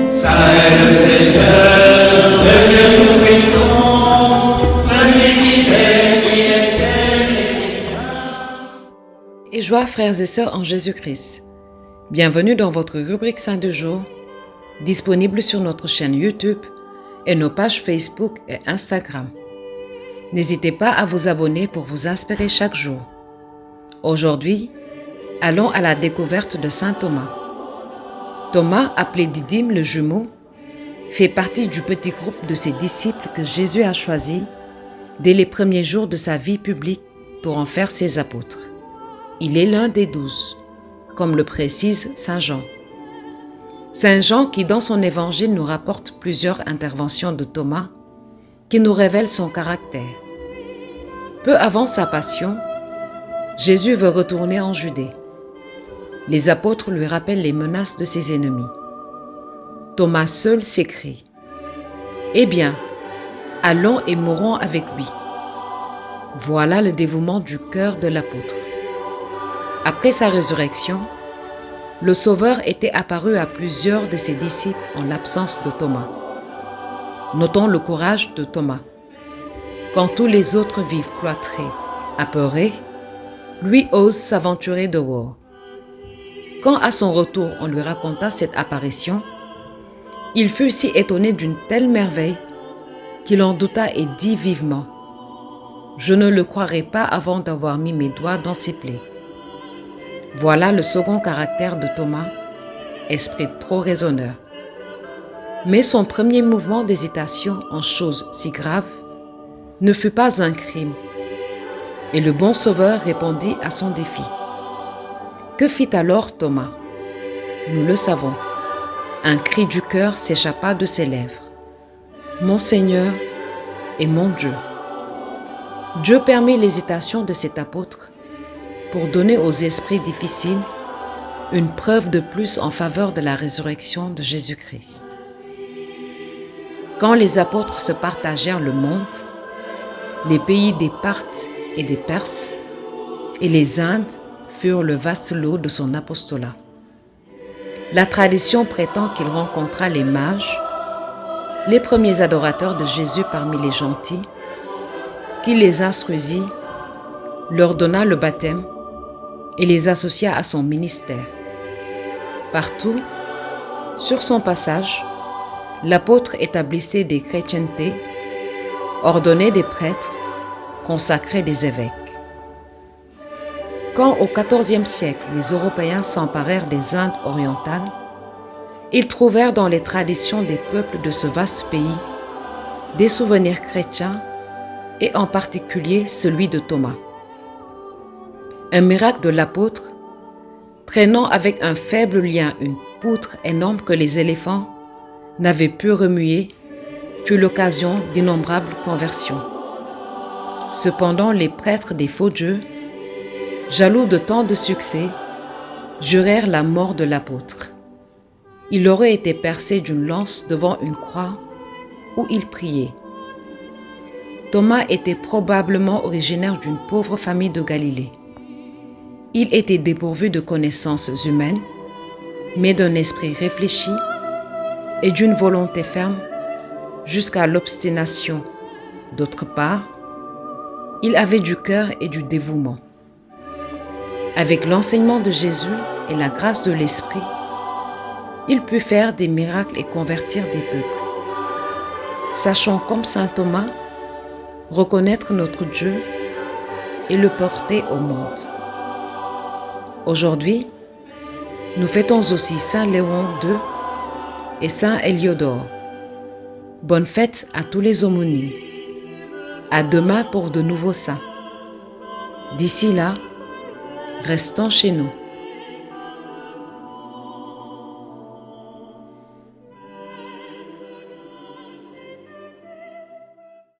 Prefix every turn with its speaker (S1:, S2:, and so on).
S1: Saint le Seigneur, le Dieu Tout-Puissant, celui qui est, qui était et qui vient.
S2: Et joie, frères et sœurs en Jésus-Christ. Bienvenue dans votre rubrique Saint du jour, disponible sur notre chaîne YouTube et nos pages Facebook et Instagram. N'hésitez pas à vous abonner pour vous inspirer chaque jour. Aujourd'hui, allons à la découverte de Saint Thomas. Thomas, appelé Didyme le jumeau, fait partie du petit groupe de ses disciples que Jésus a choisi dès les premiers jours de sa vie publique pour en faire ses apôtres. Il est l'un des 12, comme le précise Saint Jean. Saint Jean qui dans son évangile nous rapporte plusieurs interventions de Thomas qui nous révèlent son caractère. Peu avant sa passion, Jésus veut retourner en Judée. Les apôtres lui rappellent les menaces de ses ennemis. Thomas seul s'écrie « Eh bien, allons et mourons avec lui ». Voilà le dévouement du cœur de l'apôtre. Après sa résurrection, le Sauveur était apparu à plusieurs de ses disciples en l'absence de Thomas. Notons le courage de Thomas. Quand tous les autres vivent cloîtrés, apeurés, lui ose s'aventurer dehors. Quand à son retour on lui raconta cette apparition, il fut si étonné d'une telle merveille qu'il en douta et dit vivement « Je ne le croirai pas avant d'avoir mis mes doigts dans ses plaies. » Voilà le second caractère de Thomas, esprit trop raisonneur. Mais son premier mouvement d'hésitation en choses si graves ne fut pas un crime, et le bon Sauveur répondit à son défi. Que fit alors Thomas? Nous le savons. Un cri du cœur s'échappa de ses lèvres. Mon Seigneur et mon Dieu. Dieu permet l'hésitation de cet apôtre pour donner aux esprits difficiles une preuve de plus en faveur de la résurrection de Jésus-Christ. Quand les apôtres se partagèrent le monde, les pays des Parthes et des Perses et les Indes furent le vaste lot de son apostolat. La tradition prétend qu'il rencontra les mages, les premiers adorateurs de Jésus parmi les gentils, qu'il les instruisit, leur donna le baptême et les associa à son ministère. Partout, sur son passage, l'apôtre établissait des chrétientés, ordonnait des prêtres, consacrait des évêques. Quand au XIVe siècle, les Européens s'emparèrent des Indes orientales, ils trouvèrent dans les traditions des peuples de ce vaste pays des souvenirs chrétiens et en particulier celui de Thomas. Un miracle de l'apôtre, traînant avec un faible lien une poutre énorme que les éléphants n'avaient pu remuer, fut l'occasion d'innombrables conversions. Cependant, les prêtres des faux dieux, jaloux de tant de succès, jurèrent la mort de l'apôtre. Il aurait été percé d'une lance devant une croix où il priait. Thomas était probablement originaire d'une pauvre famille de Galilée. Il était dépourvu de connaissances humaines, mais d'un esprit réfléchi et d'une volonté ferme jusqu'à l'obstination. D'autre part, il avait du cœur et du dévouement. Avec l'enseignement de Jésus et la grâce de l'Esprit, il put faire des miracles et convertir des peuples. Sachons comme saint Thomas reconnaître notre Dieu et le porter au monde. Aujourd'hui, nous fêtons aussi Saint Léon II et Saint Héliodore. Bonne fête à tous les homonymes. À demain pour de nouveaux saints. D'ici là, restons chez nous.